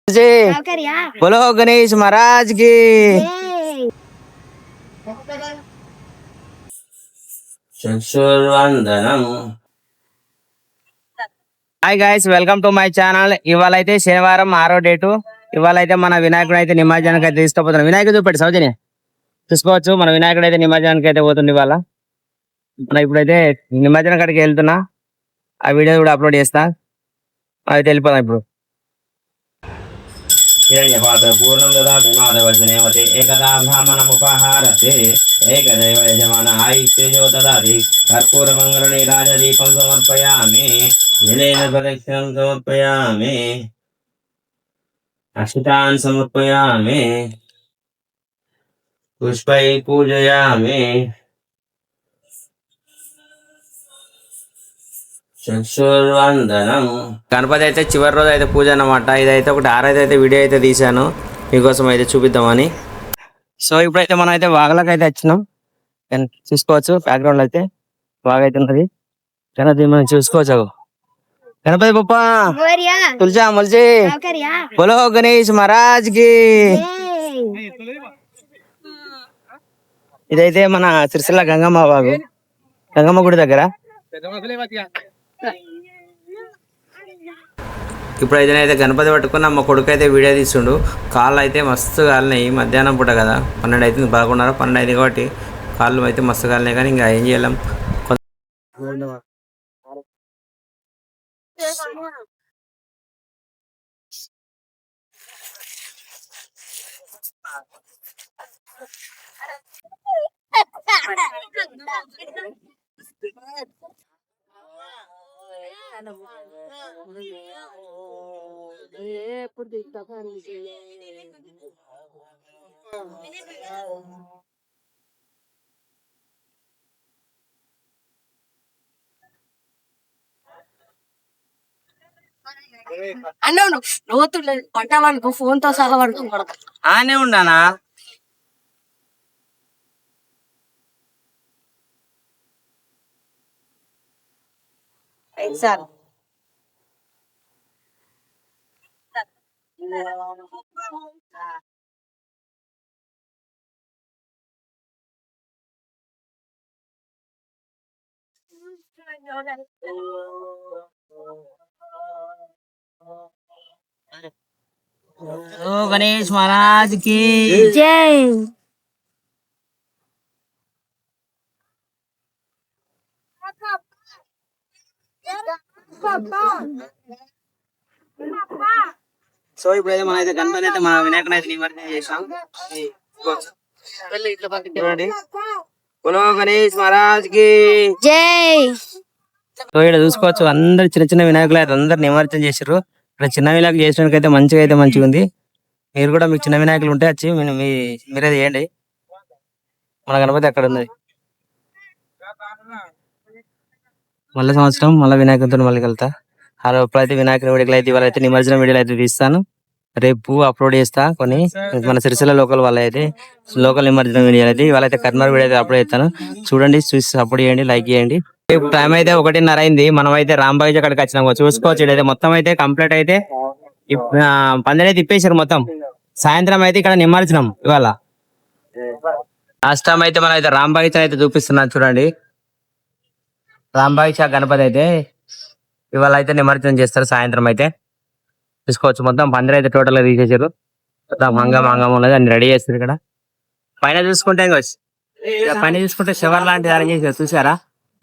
बोलो गणेश महाराज की। Hi guys, welcome to my channel. ఇవాళ అయితే శనివారం 6వ డేటు. ఇవాళ అయితే మన వినాయకుడు అయితే నిమజ్జనానికి అయితే తీసుకుపోతున్నాం. వినాయకుడు చూపెట్టి సౌజన్య చూసుకోవచ్చు. మన వినాయకుడు అయితే నిమజ్జనానికి అయితే పోతుంది. ఇవాళ మన ఇప్పుడైతే నిమజ్జనం కాడికి వెళ్తున్నా. ఆ వీడియో కూడా అప్లోడ్ చేస్తా. అయితే వెళ్ళిపోదాం ఇప్పుడు. పూర్ణం దదాతి మాధవచనేవతే ఏకదా బ్రాహ్మణముపహారతే ఏకదైవ యజమాన ఆయిత్యజో దదాతి కర్పూర మంగళ నీరాజదీపం సమర్పయామి జలేన ప్రదక్షిణం సమర్పయామి అక్షతాన్ సమర్పయామి పుష్పై పూజయామి గణపతి అయితే చివరి రోజు అయితే పూజ అన్నమాట. ఇదైతే ఒకటి ఆరైతే వీడియో అయితే తీశాను మీకోసం అయితే చూపిద్దామని. సో ఇప్పుడైతే మనం అయితే వాగలకు అయితే వచ్చినాం. చూసుకోవచ్చు బ్యాక్గ్రౌండ్ అయితే బాగా అయితే ఉన్నది. గణపతి మనం చూసుకోవచ్చు. గణపతి బొప్ప తులజా మొలిచి బోలో గణేష్ మహారాజ్ కి. ఇదైతే మన సిరిసిల్ల గంగమ్మ వాగు, గంగమ్మ గుడి దగ్గర. ఇప్పుడైతే గణపతి పట్టుకున్న మా కొడుకు అయితే వీడియో తీస్తుండు. కాళ్ళు అయితే మస్తు కాలినాయి. మధ్యాహ్నం పూట కదా, 12 అవుతుంది, 11:30 12 అయింది కాబట్టి కాళ్ళు అయితే మస్తు కాలినాయి. కానీ ఇంకా ఏం చేయలేం. అన్నాను లోతులు పట్టాలనుకో ఫోన్ తో సహా పడుతున్నాడు. ఆనే ఉండానా సార్. गणेश महाराज की जय. సో ఇప్పుడైతే మన అయితే గణపతి అయితే మన వినాయకుని అయితే నిమజ్జనం చేసాం. చూడండి, బోలో గణేష్ మహారాజ్ కి జై. సో ఇక్కడ చూసుకోవచ్చు, అందరు చిన్న చిన్న వినాయకులు అయితే అందరు నిమజ్జనం చేసారు. ఇక్కడ చిన్న వినాయకులు చేసినానికి అయితే మంచిగా ఉంది. మీరు కూడా మీకు చిన్న వినాయకులు ఉంటే వచ్చి మీరే చేయండి. మన గణపతి అక్కడ ఉన్నది. మళ్ళీ సంవత్సరం మళ్ళీ వినాయకుడితో మళ్ళీ వెళ్తా. ఎప్పుడైతే వినాయకుని వీడియోలు అయితే ఇవాళ అయితే నిమజ్జనం వీడియోలు అయితే తీస్తాను. రేపు అప్లోడ్ చేస్తా కొన్ని. మన సిరిసిల్ల లోకల్ వాళ్ళ అయితే లోకల్ నిమజ్జనం వీడియోలు అయితే ఇవాళ అయితే కర్నూలు వీడియో అయితే అప్లోడ్ చేస్తాను. చూడండి, చూసి సపోర్ట్ చేయండి, లైక్ చేయండి. టైం అయితే 1:30 అయింది. మనం అయితే రాంబాయి అక్కడికి వచ్చినాం. చూసుకోవచ్చు, ఇదైతే మొత్తం అయితే కంప్లీట్ అయితే పందిరి అయితే ఇప్పేసారు మొత్తం. సాయంత్రం అయితే ఇక్కడ నిమజ్జనం ఇవాళ. లాస్ట్ టైం అయితే మనం అయితే రాంబాయిచ అయితే చూపిస్తున్నాను. చూడండి, రాంబాయిచ గణపతి అయితే ఇవాళ అయితే నిమజ్జనం చేస్తారు. సాయంత్రం అయితే చూసుకోవచ్చు, మొత్తం పందిరి అయితే టోటల్ గా తీసేసారు. మంగం ఉన్నది, అన్ని రెడీ చేస్తారు. ఇక్కడ పైన చూసుకుంటే షవర్ లాంటిది అరేంజ్ చేశారు. చూసారా,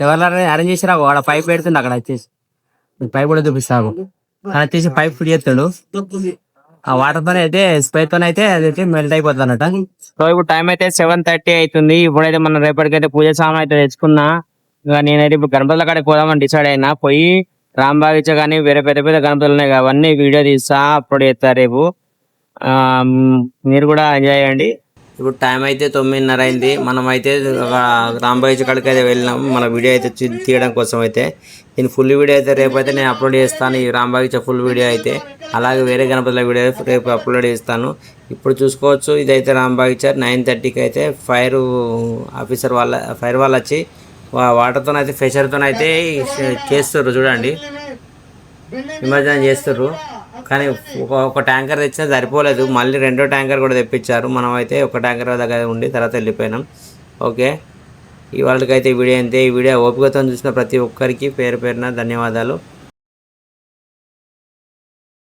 షవర్ లాంటిది అరేంజ్ చేసారా. వాడ పైప్ పెడుతుండే అక్కడ వచ్చేసి. పైప్ కూడా చూపిస్తాను. అలా తీసి పైప్ ఫిట్ చేస్తాడు. ఆ వాటర్ తోనే అయితే స్ప్రే తోనే అయితే అది మెల్ట్ అయిపోతుంది అన్నట్టు. సో ఇప్పుడు టైం అయితే 7:30 అవుతుంది. ఇప్పుడైతే మనం రేపటికైతే పూజ సామాన్ అయితే తెచ్చుకున్నా. ఇక నేనైతే ఇప్పుడు గణపతుల కాడికి పోదామని డిసైడ్ అయినా. పోయి రాంబాగిచ కానీ వేరే పెద్ద గణపతులు ఉన్నాయి, అవన్నీ వీడియో తీస్తా, అప్లోడ్ చేస్తా రేపు. మీరు కూడా ఎంజాయ్ చేయండి. ఇప్పుడు టైం అయితే 9:30 అయింది. మనం అయితే రాంబాగిచ కాడికి అయితే వెళ్ళినాం మన వీడియో అయితే తీయడం కోసం అయితే. దీని ఫుల్ వీడియో అయితే రేపు అయితే నేను అప్లోడ్ చేస్తాను. ఈ రాంబాగిచ ఫుల్ వీడియో అయితే, అలాగే వేరే గణపతుల వీడియో రేపు అప్లోడ్ చేస్తాను. ఇప్పుడు చూసుకోవచ్చు, ఇదైతే రాంబాగిచ 9:30కి అయితే ఫైర్ వాళ్ళు వచ్చి వాటర్తో అయితే ప్రెషర్తో అయితే చేస్తారు. చూడండి, నిమజ్జనం చేస్తారు. కానీ ఒక ట్యాంకర్ తెచ్చినా సరిపోలేదు, మళ్ళీ రెండో ట్యాంకర్ కూడా తెప్పించారు. మనం అయితే ఒక ట్యాంకర్ దగ్గర ఉండి తర్వాత వెళ్ళిపోయినాం. ఓకే, ఈ వాళ్ళకైతే ఈ వీడియో అంతే. ఈ వీడియో ఓపికతో చూసిన ప్రతి ఒక్కరికి పేరు పేరున ధన్యవాదాలు.